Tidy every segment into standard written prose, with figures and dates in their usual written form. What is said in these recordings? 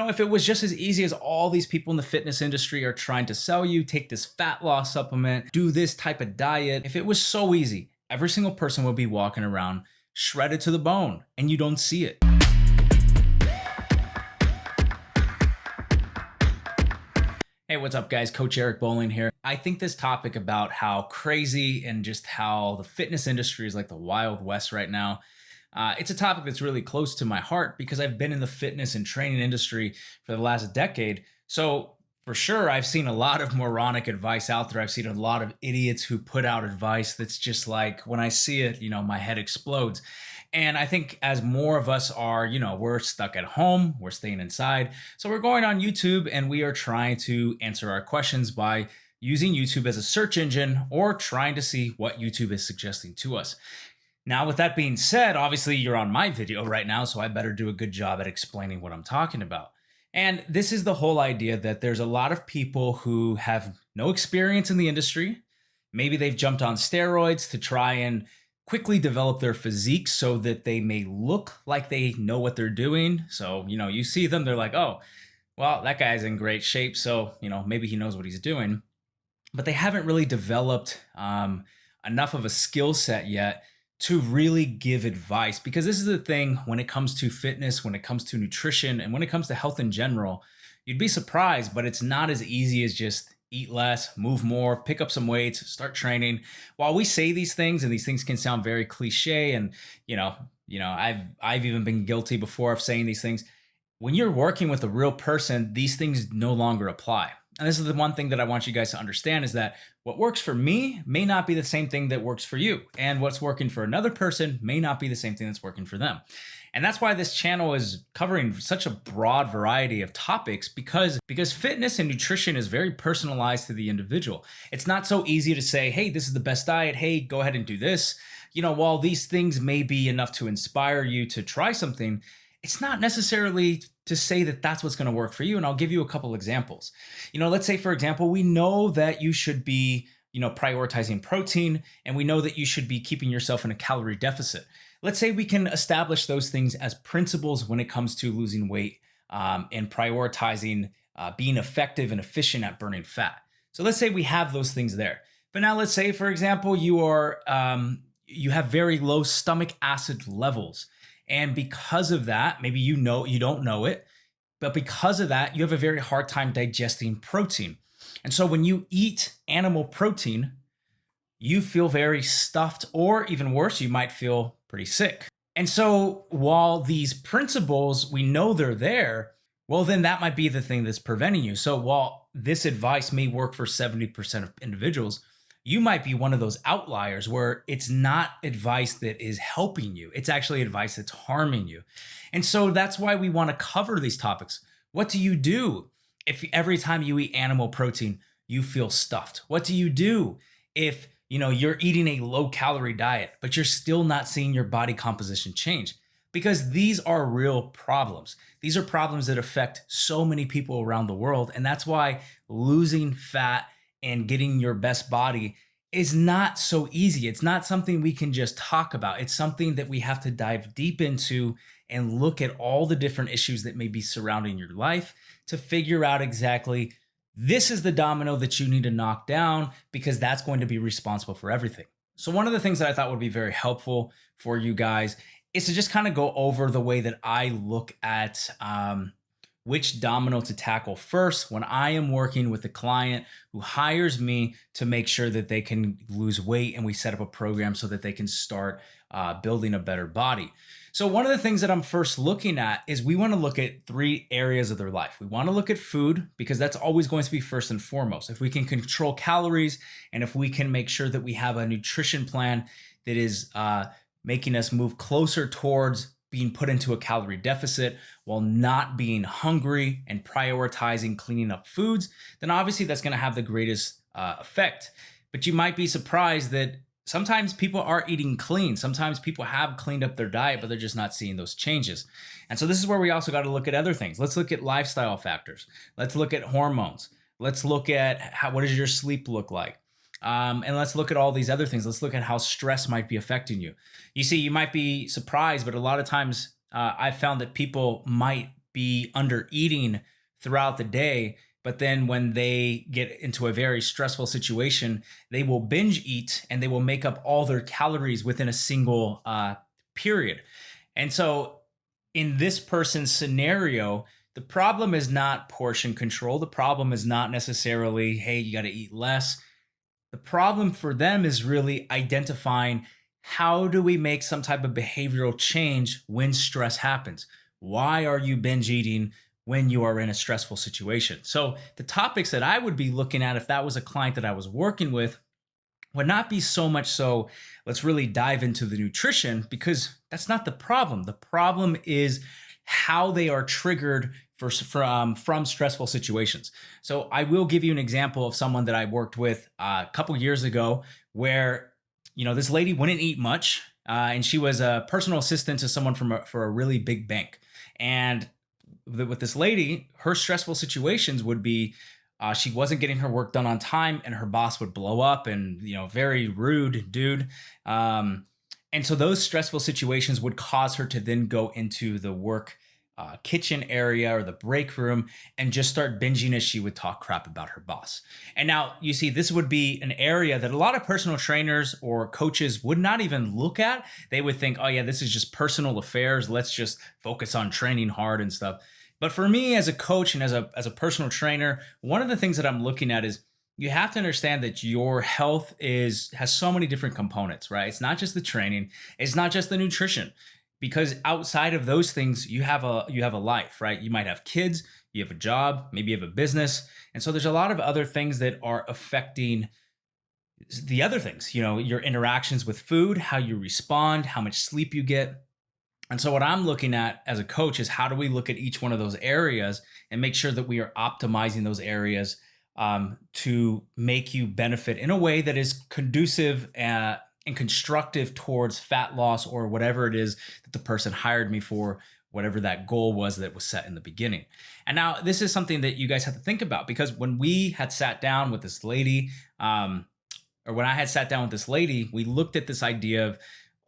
if it was just as easy as all these people in the fitness industry are trying to sell you, take this fat loss supplement, do this type of diet, if it was so easy, every single person would be walking around shredded to the bone, and you don't see it. Hey, what's up guys? Coach Eric Bowling here. I think this topic about how crazy and just how the fitness industry is like the Wild West right now, it's a topic that's really close to my heart because I've been in the fitness and training industry for the last decade. So for sure, I've seen a lot of moronic advice out there. I've seen a lot of idiots who put out advice that's just like, when I see it, my head explodes. And I think as more of us are, we're stuck at home, we're staying inside. So we're going on YouTube and we are trying to answer our questions by using YouTube as a search engine or trying to see what YouTube is suggesting to us. Now, with that being said, obviously you're on my video right now, so I better do a good job at explaining what I'm talking about. And this is the whole idea that there's a lot of people who have no experience in the industry. Maybe they've jumped on steroids to try and quickly develop their physique so that they may look like they know what they're doing. So, you see them, they're like, oh, well, that guy's in great shape. So, maybe he knows what he's doing. But they haven't really developed enough of a skill set yet to really give advice. Because this is the thing when it comes to fitness, when it comes to nutrition, and when it comes to health in general, you'd be surprised, but it's not as easy as just eat less, move more, pick up some weights, start training. While we say these things, and these things can sound very cliche, and I've even been guilty before of saying these things. When you're working with a real person, these things no longer apply. And this is the one thing that I want you guys to understand is that what works for me may not be the same thing that works for you. And what's working for another person may not be the same thing that's working for them. And that's why this channel is covering such a broad variety of topics because fitness and nutrition is very personalized to the individual. It's not so easy to say, hey, this is the best diet. Hey, go ahead and do this. While these things may be enough to inspire you to try something, it's not necessarily to say that that's what's going to work for you. And I'll give you a couple examples. Let's say, for example, we know that you should be, prioritizing protein, and we know that you should be keeping yourself in a calorie deficit. Let's say we can establish those things as principles when it comes to losing weight and prioritizing being effective and efficient at burning fat. So let's say we have those things there. But now let's say, for example, you have very low stomach acid levels. And because of that, maybe you don't know it, but because of that, you have a very hard time digesting protein. And so when you eat animal protein, you feel very stuffed, or even worse, you might feel pretty sick. And so while these principles, we know they're there, well, then that might be the thing that's preventing you. So while this advice may work for 70% of individuals, you might be one of those outliers where it's not advice that is helping you. It's actually advice that's harming you. And so that's why we want to cover these topics. What do you do if every time you eat animal protein, you feel stuffed? What do you do if you're eating a low calorie diet, but you're still not seeing your body composition change? Because these are real problems. These are problems that affect so many people around the world. And that's why losing fat and getting your best body is not so easy. It's not something we can just talk about. It's something that we have to dive deep into and look at all the different issues that may be surrounding your life to figure out exactly this is the domino that you need to knock down, because that's going to be responsible for everything. So one of the things that I thought would be very helpful for you guys is to just kind of go over the way that I look at which domino to tackle first when I am working with a client who hires me to make sure that they can lose weight, and we set up a program so that they can start building a better body. So one of the things that I'm first looking at is we want to look at 3 areas of their life. We want to look at food, because that's always going to be first and foremost. If we can control calories, and if we can make sure that we have a nutrition plan that is making us move closer towards being put into a calorie deficit while not being hungry and prioritizing cleaning up foods, then obviously that's going to have the greatest effect. But you might be surprised that sometimes people are eating clean. Sometimes people have cleaned up their diet, but they're just not seeing those changes. And so this is where we also got to look at other things. Let's look at lifestyle factors. Let's look at hormones. Let's look at what does your sleep look like? And let's look at all these other things. Let's look at how stress might be affecting you. You see, you might be surprised, but a lot of times I've found that people might be under eating throughout the day. But then when they get into a very stressful situation, they will binge eat and they will make up all their calories within a single period. And so in this person's scenario, the problem is not portion control. The problem is not necessarily, hey, you got to eat less. The problem for them is really identifying, how do we make some type of behavioral change when stress happens? Why are you binge eating when you are in a stressful situation? So the topics that I would be looking at if that was a client that I was working with would not be so much so, let's really dive into the nutrition, because that's not the problem. The problem is how they are triggered from stressful situations. So I will give you an example of someone that I worked with a couple years ago where, this lady wouldn't eat much, and she was a personal assistant to someone for a really big bank. And with this lady, her stressful situations would be she wasn't getting her work done on time, and her boss would blow up and, very rude dude. And so those stressful situations would cause her to then go into the work kitchen area or the break room and just start binging as she would talk crap about her boss. And now you see, this would be an area that a lot of personal trainers or coaches would not even look at. They would think, oh yeah, this is just personal affairs. Let's just focus on training hard and stuff. But for me as a coach and as a personal trainer, one of the things that I'm looking at is you have to understand that your health has so many different components, right? It's not just the training, it's not just the nutrition. Because outside of those things, you have a life, right? You might have kids, you have a job, maybe you have a business. And so there's a lot of other things that are affecting the other things, your interactions with food, how you respond, how much sleep you get. And so what I'm looking at as a coach is, how do we look at each one of those areas and make sure that we are optimizing those areas to make you benefit in a way that is conducive and constructive towards fat loss, or whatever it is that the person hired me for, whatever that goal was that was set in the beginning. And now this is something that you guys have to think about, because when we had sat down with this lady, when I had sat down with this lady, we looked at this idea of,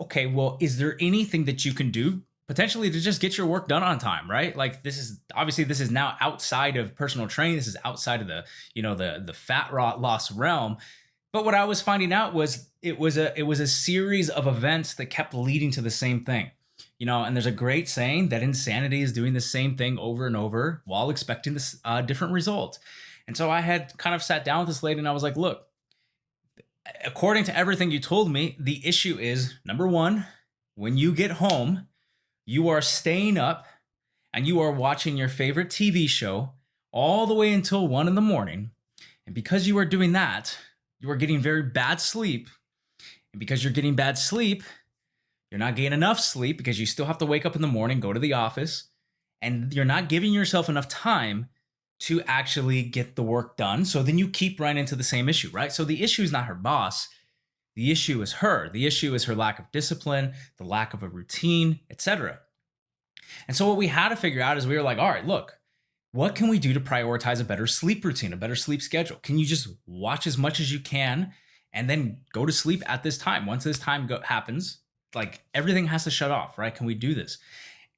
okay, well, is there anything that you can do potentially to just get your work done on time, right? Like, this is now outside of personal training. This is outside of the fat loss realm. But what I was finding out was it was a series of events that kept leading to the same thing. And there's a great saying that insanity is doing the same thing over and over while expecting this different result. And so I had kind of sat down with this lady and I was like, look, according to everything you told me, the issue is, number one, when you get home, you are staying up and you are watching your favorite TV show all the way until 1 a.m. And because you are doing that, you are getting very bad sleep. And because you're getting bad sleep, you're not getting enough sleep because you still have to wake up in the morning, go to the office, and you're not giving yourself enough time to actually get the work done. So then you keep running into the same issue, right? So the issue is not her boss. The issue is her. The issue is her lack of discipline, the lack of a routine, etc. And so what we had to figure out is, we were like, all right, look, what can we do to prioritize a better sleep routine, a better sleep schedule? Can you just watch as much as you can and then go to sleep at this time? Once this time happens, like, everything has to shut off, right? Can we do this?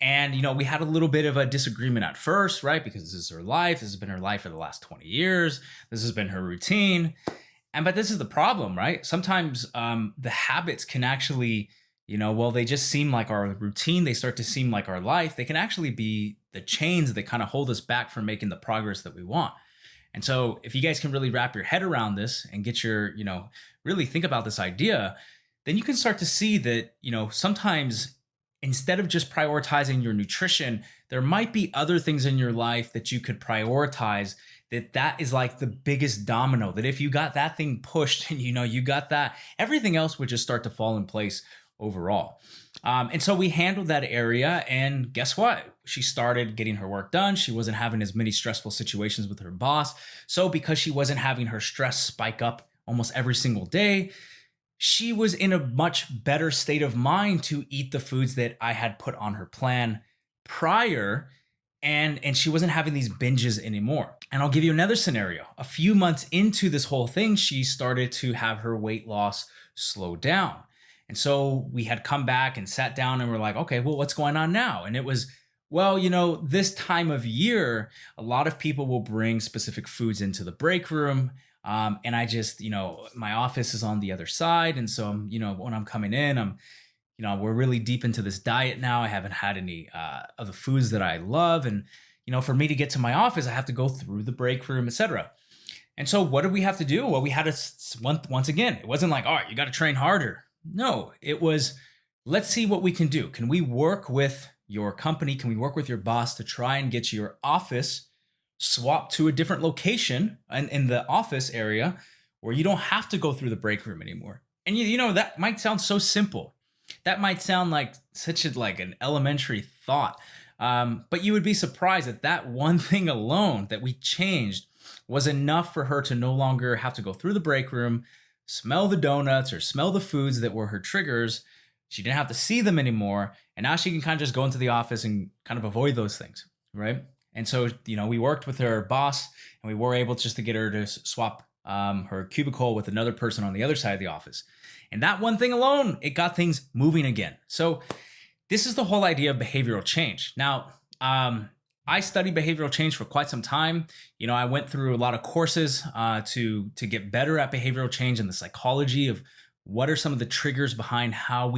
And, we had a little bit of a disagreement at first, right? Because this is her life. This has been her life for the last 20 years. This has been her routine. But this is the problem, right? Sometimes the habits can actually, they just seem like our routine. They start to seem like our life. They can actually be the chains that kind of hold us back from making the progress that we want. And so if you guys can really wrap your head around this and get your, really think about this idea, then you can start to see that, sometimes instead of just prioritizing your nutrition, there might be other things in your life that you could prioritize, that is like the biggest domino, that if you got that thing pushed and, you got that, everything else would just start to fall in place overall. And so we handled that area, and guess what? She started getting her work done. She wasn't having as many stressful situations with her boss. So because she wasn't having her stress spike up almost every single day, she was in a much better state of mind to eat the foods that I had put on her plan prior, and she wasn't having these binges anymore. And I'll give you another scenario. A few months into this whole thing, she started to have her weight loss slow down. And so we had come back and sat down and we're like, okay, well, what's going on now? And it was, Well, this time of year, a lot of people will bring specific foods into the break room. And I just, my office is on the other side. And so, when I'm coming in, we're really deep into this diet now. I haven't had any of the foods that I love. And, for me to get to my office, I have to go through the break room, etc. And so what did we have to do? Well, we had to, once again, it wasn't like, all right, you got to train harder. No, it was, let's see what we can do. Can we work with your company? Can we work with your boss to try and get your office swapped to a different location and in the office area where you don't have to go through the break room anymore? And that might sound so simple. That might sound like such like an elementary thought. But you would be surprised that that one thing alone that we changed was enough for her to no longer have to go through the break room, smell the donuts or smell the foods that were her triggers. She didn't have to see them anymore. And now she can kind of just go into the office and kind of avoid those things, right? And so, we worked with her boss and we were able just to get her to swap her cubicle with another person on the other side of the office. And that one thing alone, it got things moving again. So this is the whole idea of behavioral change. Now, I studied behavioral change for quite some time. I went through a lot of courses to get better at behavioral change and the psychology of what are some of the triggers behind how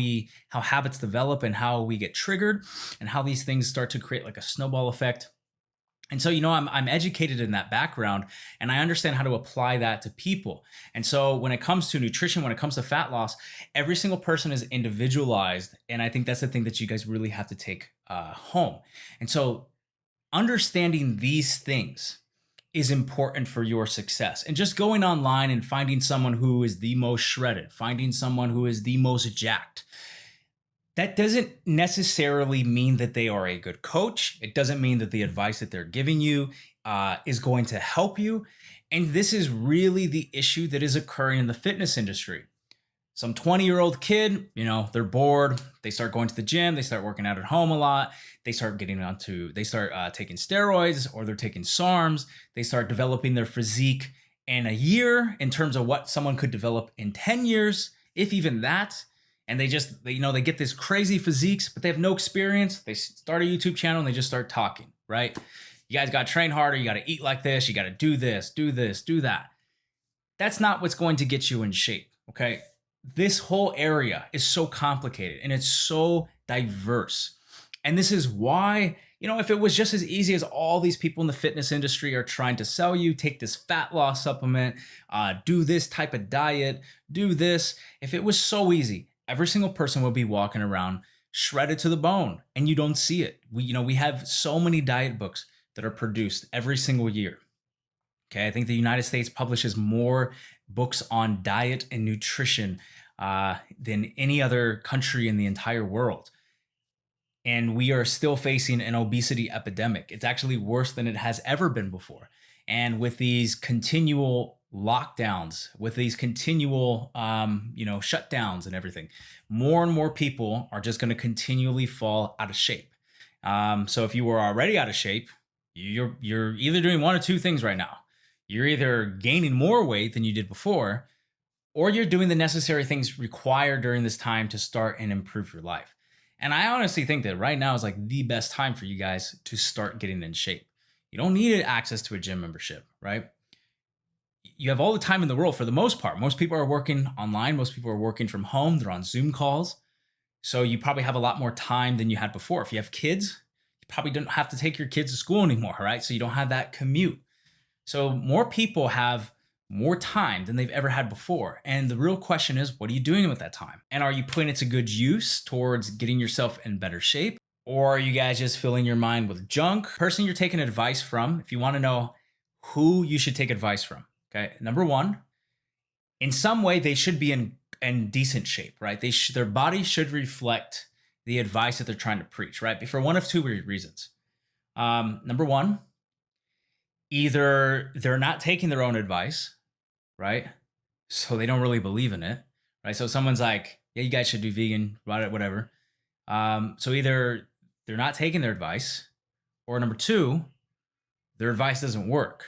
habits develop and how we get triggered and how these things start to create like a snowball effect. And so, I'm educated in that background and I understand how to apply that to people. And so when it comes to nutrition, when it comes to fat loss, every single person is individualized. And I think that's the thing that you guys really have to take home. And so understanding these things is important for your success. And just going online and finding someone who is the most shredded, finding someone who is the most jacked, that doesn't necessarily mean that they are a good coach. It doesn't mean that the advice that they're giving you is going to help you. And this is really the issue that is occurring in the fitness industry. Some 20-year-old kid, they're bored. They start going to the gym. They start working out at home a lot. They start taking steroids or they're taking SARMs. They start developing their physique in a year in terms of what someone could develop in 10 years, if even that. And they get this crazy physiques, but they have no experience. They start a YouTube channel and they just start talking, right? You guys got to train harder. You got to eat like this. You got to do this, do that. That's not what's going to get you in shape, okay? This whole area is so complicated and it's so diverse. And this is why, if it was just as easy as all these people in the fitness industry are trying to sell you, take this fat loss supplement, do this type of diet, do this. If it was so easy, every single person would be walking around shredded to the bone and you don't see it. We have so many diet books that are produced every single year. Okay, I think the United States publishes more books on diet and nutrition than any other country in the entire world. And we are still facing an obesity epidemic. It's actually worse than it has ever been before. And with these continual lockdowns, with these continual, shutdowns and everything, more and more people are just going to continually fall out of shape. So if you were already out of shape, you're either doing one or two things right now. You're either gaining more weight than you did before, or you're doing the necessary things required during this time to start and improve your life. And I honestly think that right now is like the best time for you guys to start getting in shape. You don't need access to a gym membership, right? You have all the time in the world for the most part. Most people are working online. Most people are working from home. They're on Zoom calls. So you probably have a lot more time than you had before. If you have kids, you probably don't have to take your kids to school anymore, right? So you don't have that commute. So more people have more time than they've ever had before. And the real question is, what are you doing with that time? And are you putting it to good use towards getting yourself in better shape? Or are you guys just filling your mind with junk? Person you're taking advice from, if you want to know who you should take advice from, okay? Number one, in some way, they should be in decent shape, right? Their body should reflect the advice that they're trying to preach, right? For one of two reasons. Number one, either they're not taking their own advice, right? So they don't really believe in it, right? So someone's like, yeah, you guys should do vegan, whatever. So either they're not taking their advice, or number two, their advice doesn't work.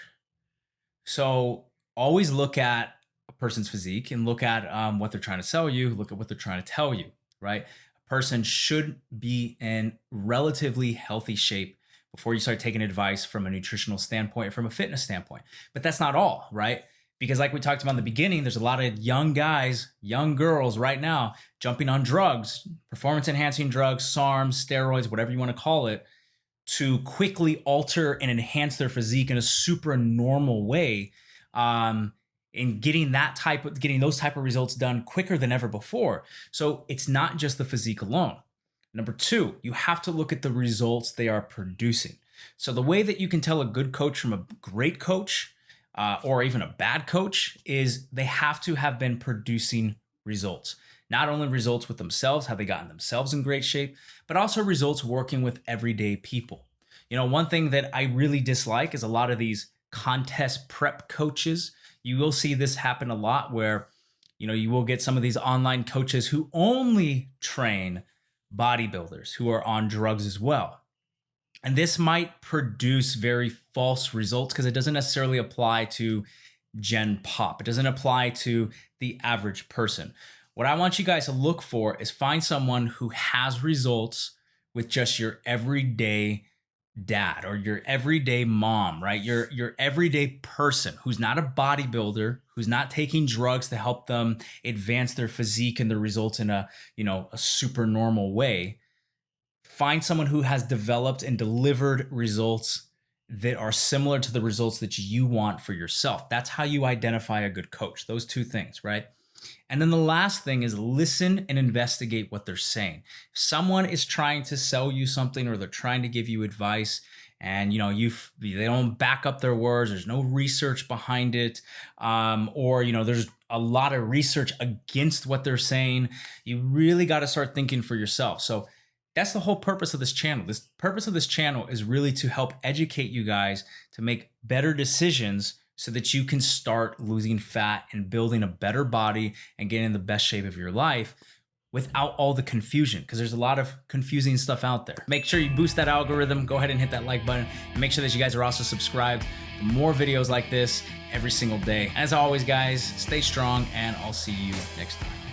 So always look at a person's physique and look at what they're trying to sell you, look at what they're trying to tell you, right? A person should be in relatively healthy shape before you start taking advice from a nutritional standpoint, from a fitness standpoint. But that's not all, right? Because like we talked about in the beginning, there's a lot of young guys, young girls right now jumping on drugs, performance enhancing drugs, SARMs, steroids, whatever you want to call it, to quickly alter and enhance their physique in a super normal way. And getting those type of results done quicker than ever before. So it's not just the physique alone. Number two, you have to look at the results they are producing. So the way that you can tell a good coach from a great coach, or even a bad coach, is they have to have been producing results. Not only results with themselves, have they gotten themselves in great shape, but also results working with everyday people. You know, one thing that I really dislike is a lot of these contest prep coaches. You will see this happen a lot where, you know, you will get some of these online coaches who only train bodybuilders who are on drugs as well. And this might produce very false results because it doesn't necessarily apply to Gen Pop. It doesn't apply to the average person. What I want you guys to look for is find someone who has results with just your everyday dad or your everyday mom, right? Your everyday person who's not a bodybuilder, who's not taking drugs to help them advance their physique and their results in a super normal way. Find someone who has developed and delivered results that are similar to the results that you want for yourself. That's how you identify a good coach. Those two things, right? And then the last thing is listen and investigate what they're saying. If someone is trying to sell you something or they're trying to give you advice and they don't back up their words, there's no research behind it, or there's a lot of research against what they're saying, you really got to start thinking for yourself. So that's the whole purpose of this channel. The purpose of this channel is really to help educate you guys to make better decisions so that you can start losing fat and building a better body and getting in the best shape of your life without all the confusion, because there's a lot of confusing stuff out there. Make sure you boost that algorithm. Go ahead and hit that like button. And make sure that you guys are also subscribed for more videos like this every single day. As always, guys, stay strong, and I'll see you next time.